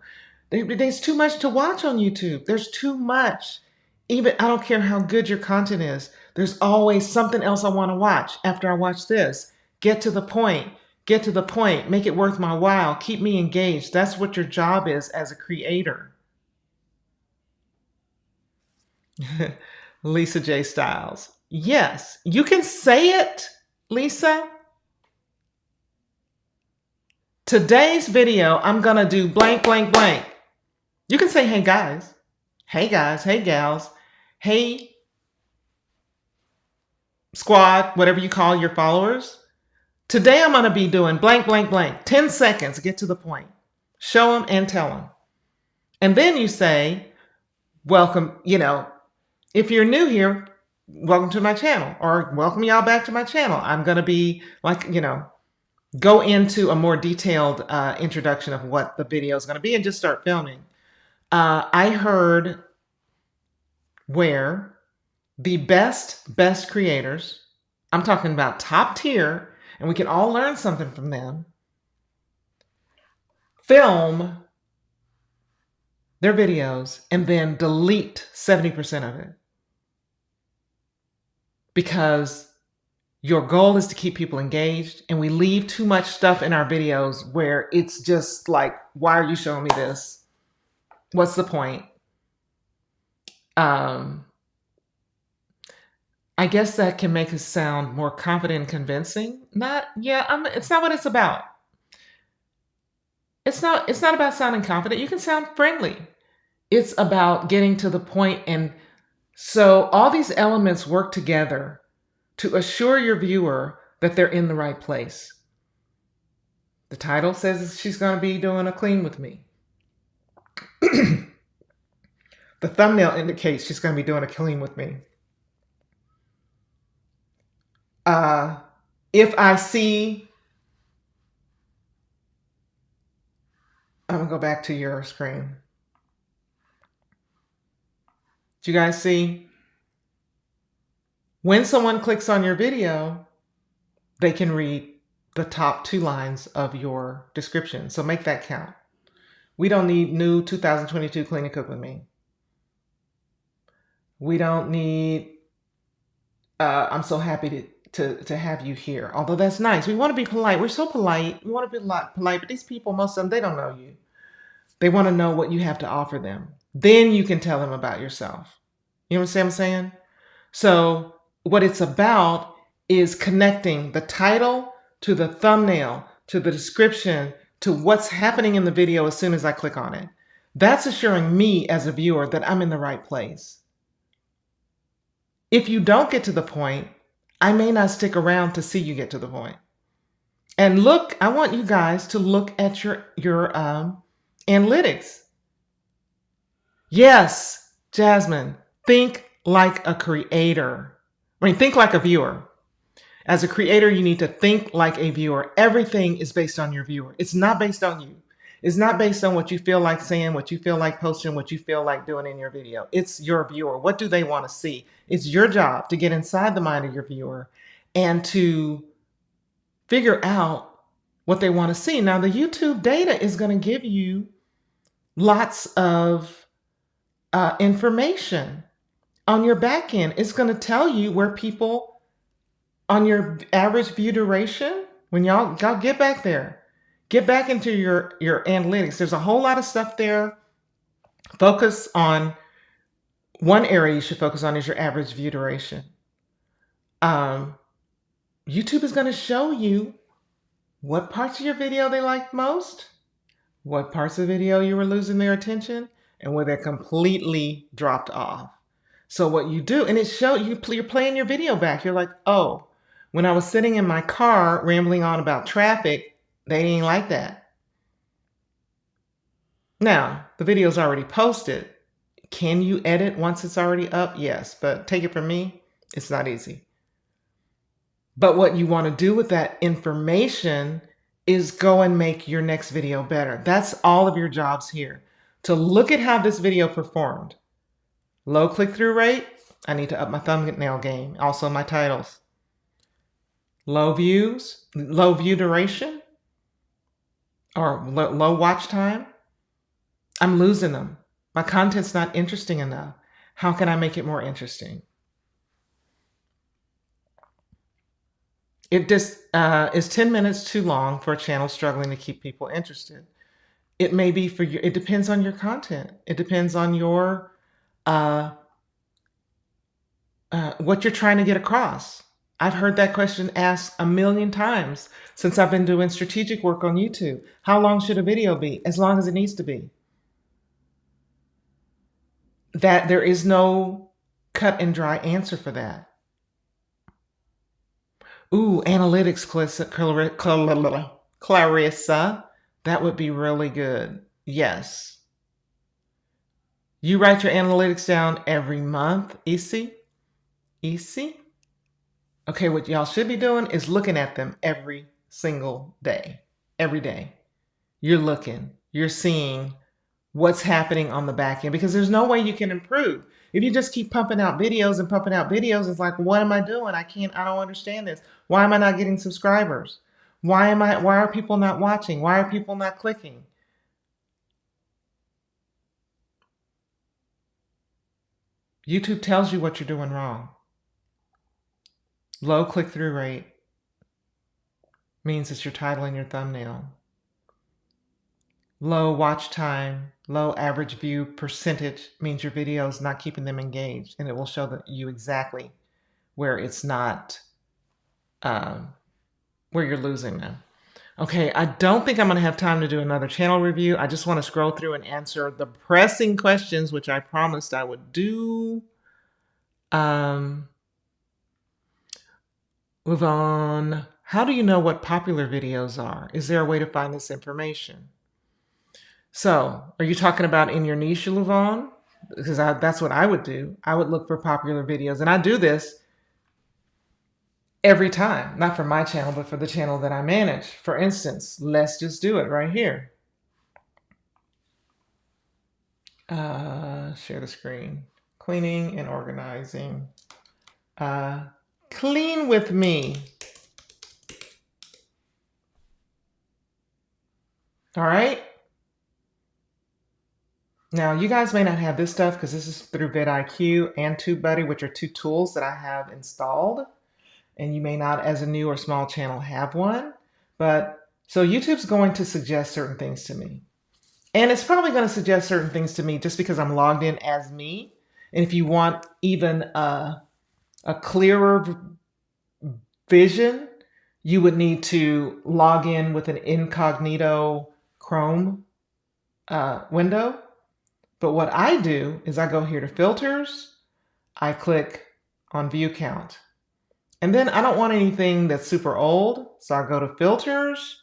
There's too much to watch on YouTube. There's too much. Even, I don't care how good your content is. There's always something else I want to watch after I watch this. Get to the point. Get to the point. Make it worth my while. Keep me engaged. That's what your job is as a creator. Lisa J. Styles. Yes, you can say it, Lisa. Today's video, I'm going to do blank, blank, blank. You can say, hey guys, hey gals, hey squad, whatever you call your followers. Today I'm going to be doing blank, blank, blank. 10 seconds, get to the point. Show them and tell them. And then you say, welcome, if you're new here, welcome to my channel, or welcome y'all back to my channel. I'm going to be go into a more detailed introduction of what the video is going to be and just start filming. I heard where the best creators, I'm talking about top tier, and we can all learn something from them, film their videos and then delete 70% of it. Because your goal is to keep people engaged, and we leave too much stuff in our videos where it's just like, why are you showing me this? What's the point? I guess that can make us sound more confident and convincing. It's not what it's about. It's not about sounding confident. You can sound friendly. It's about getting to the point. And so all these elements work together to assure your viewer that they're in the right place. The title says she's going to be doing a clean with me. The thumbnail indicates she's going to be doing a clean with me. If I see, I'm going to go back to your screen. Do you guys see? When someone clicks on your video, they can read the top 2 lines of your description. So make that count. We don't need new 2022 clean and cook with me. We don't need, I'm so happy to have you here. Although that's nice. We want to be polite. We're so polite. We want to be polite, but these people, most of them, they don't know you. They want to know what you have to offer them. Then you can tell them about yourself. You know what I'm saying? So what it's about is connecting the title to the thumbnail, to the description, to what's happening in the video as soon as I click on it. That's assuring me as a viewer that I'm in the right place. If you don't get to the point, I may not stick around to see you get to the point. And look, I want you guys to look at your analytics. Yes, Jasmine, think like a creator. I mean, think like a viewer. As a creator, you need to think like a viewer. Everything is based on your viewer. It's not based on you. It's not based on what you feel like saying, what you feel like posting, what you feel like doing in your video. It's your viewer. What do they want to see? It's your job to get inside the mind of your viewer and to figure out what they want to see. Now, the YouTube data is going to give you lots of information on your back end. It's going to tell you where people on your average view duration, when y'all get back there, get back into your analytics. There's a whole lot of stuff there. Focus on one area you should focus on is your average view duration. YouTube is going to show you what parts of your video they liked most, what parts of the video you were losing their attention, and where they completely dropped off. So what you do, and it shows you're playing your video back. You're like, oh, when I was sitting in my car rambling on about traffic, they ain't like that. Now, the video's already posted. Can you edit once it's already up? Yes, but take it from me, it's not easy. But what you want to do with that information is go and make your next video better. That's all of your jobs here. To look at how this video performed. Low click-through rate, I need to up my thumbnail game. Also my titles. Low views, low view duration, or low watch time. I'm losing them. My content's not interesting enough. How can I make it more interesting? It just is 10 minutes too long for a channel struggling to keep people interested. It may be for you. It depends on your content. It depends on your what you're trying to get across. I've heard that question asked a million times since I've been doing strategic work on YouTube. How long should a video be? As long as it needs to be. That there is no cut and dry answer for that. Ooh, analytics, Clarissa. That would be really good. Yes. You write your analytics down every month, Isi? Okay, what y'all should be doing is looking at them every single day. Every day. You're looking. You're seeing what's happening on the back end because there's no way you can improve. If you just keep pumping out videos and pumping out videos, it's like, what am I doing? I don't understand this. Why am I not getting subscribers? Why are people not watching? Why are people not clicking? YouTube tells you what you're doing wrong. Low click-through rate means it's your title and your thumbnail. Low watch time, low average view percentage means your video is not keeping them engaged, and it will show you exactly where it's not, where you're losing them. Okay, I don't think I'm going to have time to do another channel review. I just want to scroll through and answer the pressing questions, which I promised I would do. Move on. How do you know what popular videos are? Is there a way to find this information? So, are you talking about in your niche, Luvon? Because that's what I would do. I would look for popular videos. And I do this every time. Not for my channel, but for the channel that I manage. For instance, let's just do it right here. Share the screen. Cleaning and organizing. Clean with me. All right. Now, you guys may not have this stuff because this is through vidIQ and TubeBuddy, which are two tools that I have installed. And you may not, as a new or small channel, have one. But so YouTube's going to suggest certain things to me. And it's probably going to suggest certain things to me just because I'm logged in as me. And if you want even a clearer vision, you would need to log in with an incognito Chrome window. But what I do is I go here to filters, I click on view count. And then I don't want anything that's super old, so I go to filters.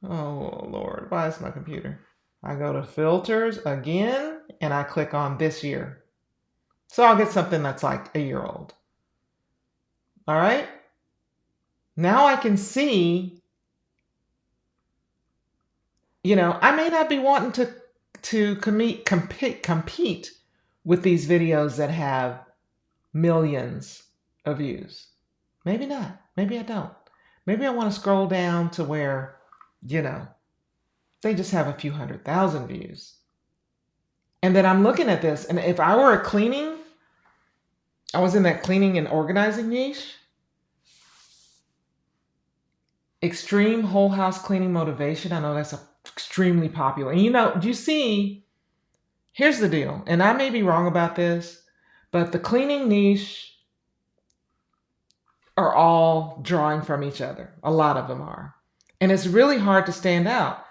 Oh, Lord. Why is my computer? I go to filters again, and I click on this year. So I'll get something that's like a year old. All right. Now I can see, I may not be wanting to compete with these videos that have millions of views. Maybe not. Maybe I don't. Maybe I want to scroll down to where, they just have a few 100,000 views. And then I'm looking at this, and if I were I was in that cleaning and organizing niche, extreme whole house cleaning motivation. I know that's extremely popular. And do you see, here's the deal, and I may be wrong about this, but the cleaning niche are all drawing from each other. A lot of them are. And it's really hard to stand out.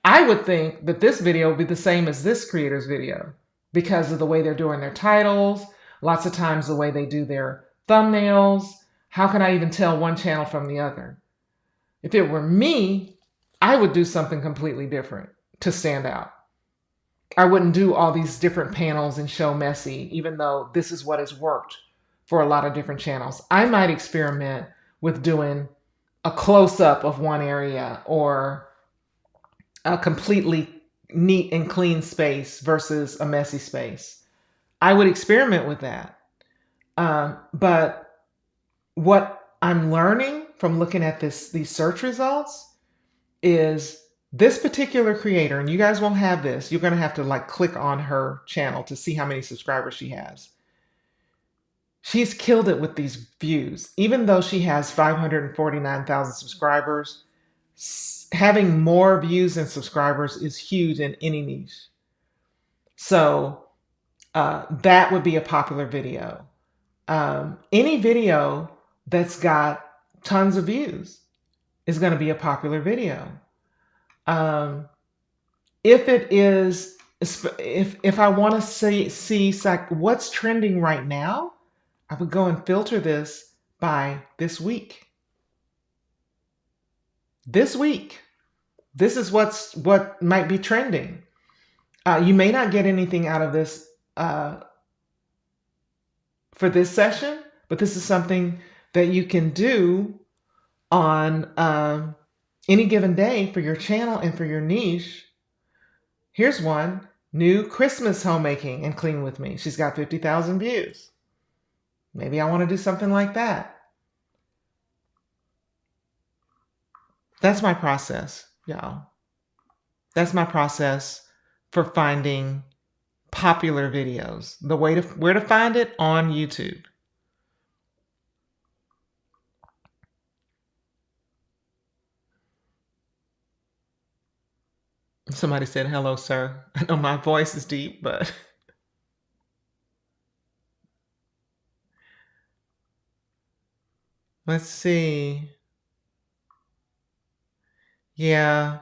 I would think that this video would be the same as this creator's video because of the way they're doing their titles, lots of times the way they do their thumbnails. How can I even tell one channel from the other? If it were me, I would do something completely different to stand out. I wouldn't do all these different panels and show messy, even though this is what has worked for a lot of different channels. I might experiment with doing a close-up of one area or a completely neat and clean space versus a messy space. I would experiment with that. But what I'm learning from looking at these search results is this particular creator, and you guys won't have this, you're going to have to click on her channel to see how many subscribers she has. She's killed it with these views. Even though she has 549,000 subscribers, having more views and subscribers is huge in any niche. So that would be a popular video. Any video that's got tons of views is going to be a popular video. If I want to see what's trending right now, I would go and filter this by this week. This week, this is what might be trending. You may not get anything out of this for this session, but this is something that you can do on any given day for your channel and for your niche. Here's one, new Christmas homemaking and clean with me. She's got 50,000 views. Maybe I want to do something like that. That's my process, y'all. That's my process for finding popular videos. Where to find it on YouTube. Somebody said, hello, sir. I know my voice is deep, but let's see. Yeah,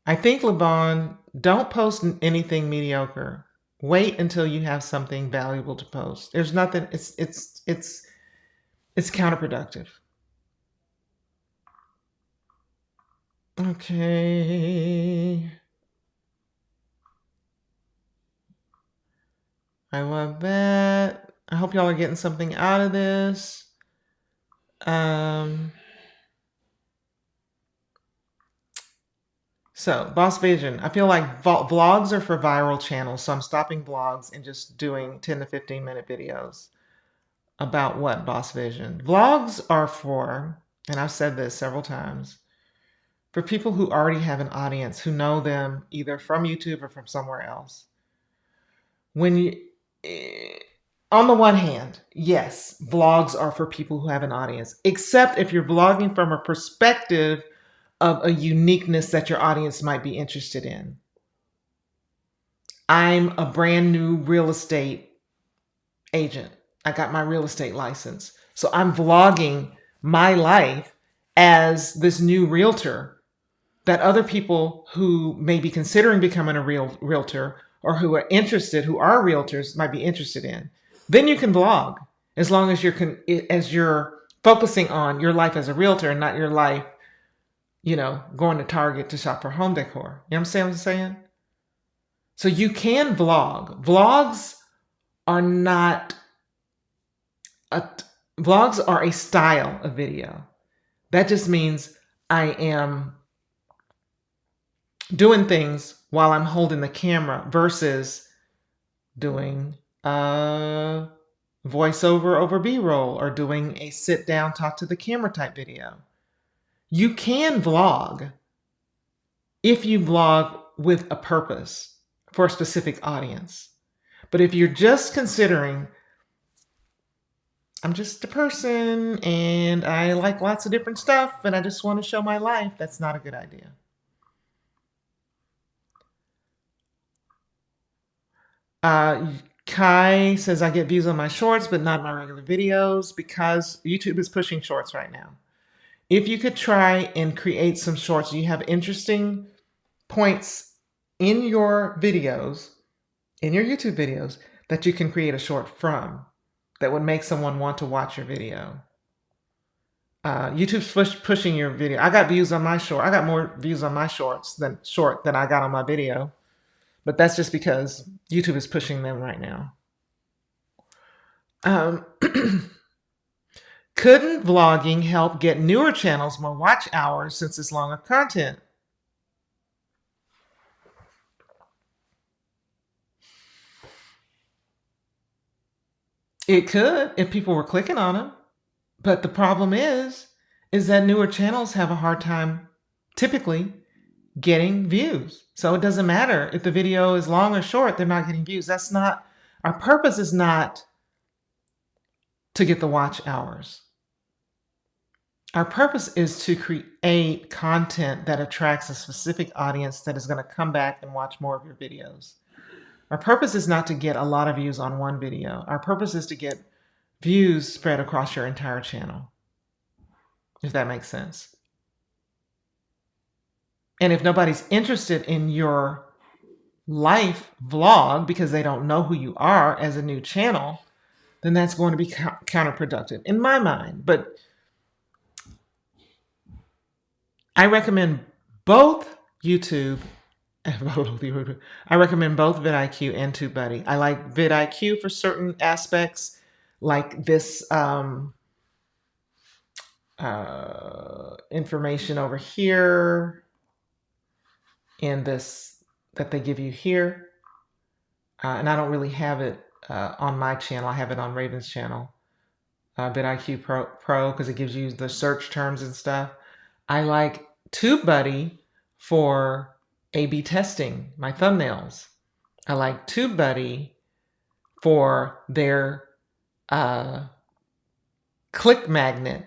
I think, LeBon, don't post anything mediocre. Wait until you have something valuable to post. There's nothing, it's counterproductive. Okay. I love that. I hope y'all are getting something out of this. So, Boss Vision. I feel like vlogs are for viral channels, so I'm stopping vlogs and just doing 10 to 15 minute videos. About what, Boss Vision? Vlogs are for, and I've said this several times, for people who already have an audience, who know them either from YouTube or from somewhere else. On the one hand, yes, vlogs are for people who have an audience, except if you're vlogging from a perspective of a uniqueness that your audience might be interested in. I'm a brand new real estate agent. I got my real estate license. So I'm vlogging my life as this new realtor that other people who may be considering becoming a realtor or who are realtors might be interested in. Then you can vlog as long as you're focusing on your life as a realtor and not your life going to Target to shop for home decor. You understand what I'm saying? So you can vlog. Are not a vlogs are a style of video. That just means I am doing things while I'm holding the camera versus doing a voiceover over B-roll or doing a sit down, talk to the camera type video. You can vlog if you vlog with a purpose for a specific audience. But if you're just considering, I'm just a person and I like lots of different stuff and I just want to show my life, that's not a good idea. Kai says, I get views on my shorts, but not my regular videos because YouTube is pushing shorts right now. If you could try and create some shorts, you have interesting points in your videos, in your YouTube videos, that you can create a short from that would make someone want to watch your video. YouTube's pushing your video. I got views on my short. I got more views on my shorts than I got on my video. But that's just because YouTube is pushing them right now. Couldn't vlogging help get newer channels more watch hours since it's longer content? It could if people were clicking on them. But the problem is that newer channels have a hard time typically getting views. So it doesn't matter if the video is long or short, they're not getting views. That's not, our purpose is not to get the watch hours. Our purpose is to create content that attracts a specific audience that is going to come back and watch more of your videos. Our purpose is not to get a lot of views on one video. Our purpose is to get views spread across your entire channel, if that makes sense. And if nobody's interested in your life vlog because they don't know who you are as a new channel, then that's going to be counterproductive in my mind. But I recommend both YouTube. I recommend both vidIQ and TubeBuddy. I like vidIQ for certain aspects, like this information over here and this that they give you here. And I don't really have it on my channel. I have it on Raven's channel, vidIQ Pro, because it gives you the search terms and stuff. I like TubeBuddy for A/B testing my thumbnails. I like TubeBuddy for their click magnet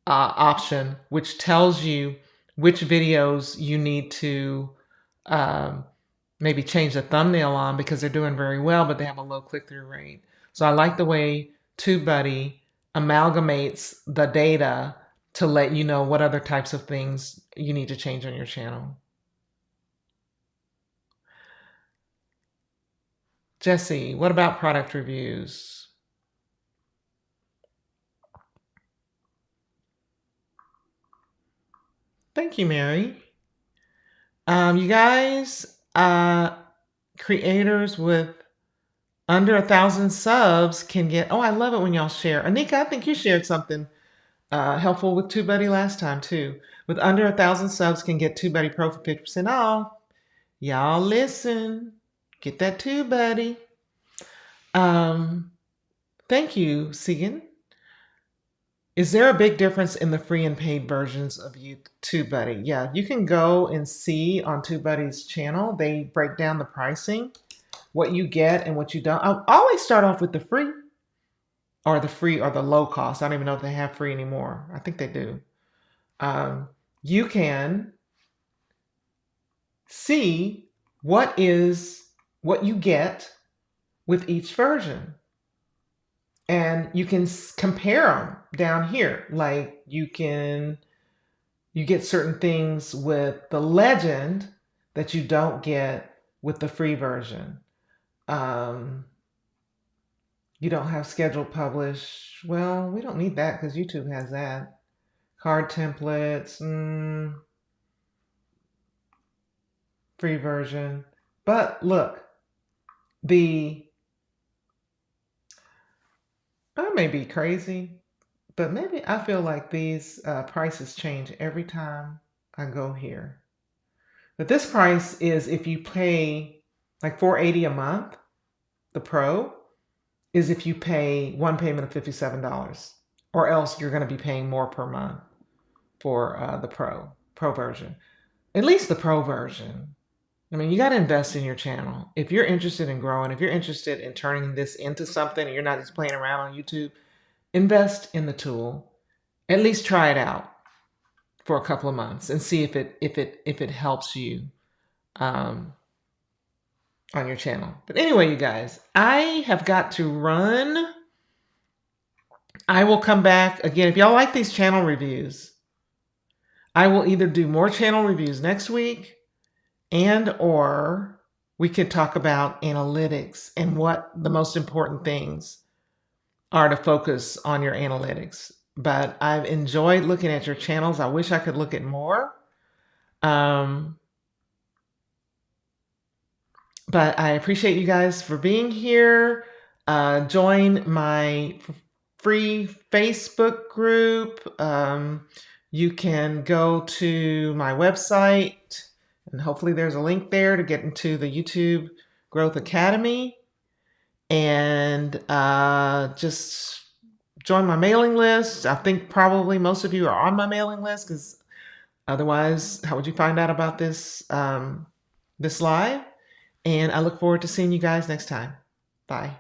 option, which tells you which videos you need to maybe change the thumbnail on because they're doing very well, but they have a low click-through rate. So I like the way TubeBuddy amalgamates the data to let you know what other types of things you need to change on your channel. Jesse, what about product reviews? Thank you, Mary. You guys, creators with under 1,000 subs can get, oh, I love it when y'all share. Anika, I think you shared something helpful with TubeBuddy last time too. With under 1,000 subs can get TubeBuddy Pro for 50% off. Y'all listen, get that TubeBuddy. Thank you, Segan. Is there a big difference in the free and paid versions of TubeBuddy? Yeah, you can go and see on TubeBuddy's channel. They break down the pricing, what you get and what you don't. I always start off with the free or the low cost. I don't even know if they have free anymore. I think they do. You can see what you get with each version. And you can compare them down here. Like you get certain things with the legend that you don't get with the free version. You don't have scheduled publish. Well, we don't need that because YouTube has that. Card templates, free version. But look, I may be crazy, but maybe I feel like these prices change every time I go here. But this price is if you pay like $480 a month. The Pro is if you pay one payment of $57, or else you're going to be paying more per month for the Pro version. At least the Pro version. I mean, you got to invest in your channel. If you're interested in growing, if you're interested in turning this into something and you're not just playing around on YouTube, invest in the tool. At least try it out for a couple of months and see if it helps you on your channel. But anyway, you guys, I have got to run. I will come back again. If y'all like these channel reviews, I will either do more channel reviews next week, and or we could talk about analytics and what the most important things are to focus on your analytics. But I've enjoyed looking at your channels. I wish I could look at more. But I appreciate you guys for being here. Join my free Facebook group. You can go to my website, and hopefully there's a link there to get into the YouTube Growth Academy. And just join my mailing list. I think probably most of you are on my mailing list, because otherwise, how would you find out about this this live? And I look forward to seeing you guys next time. Bye.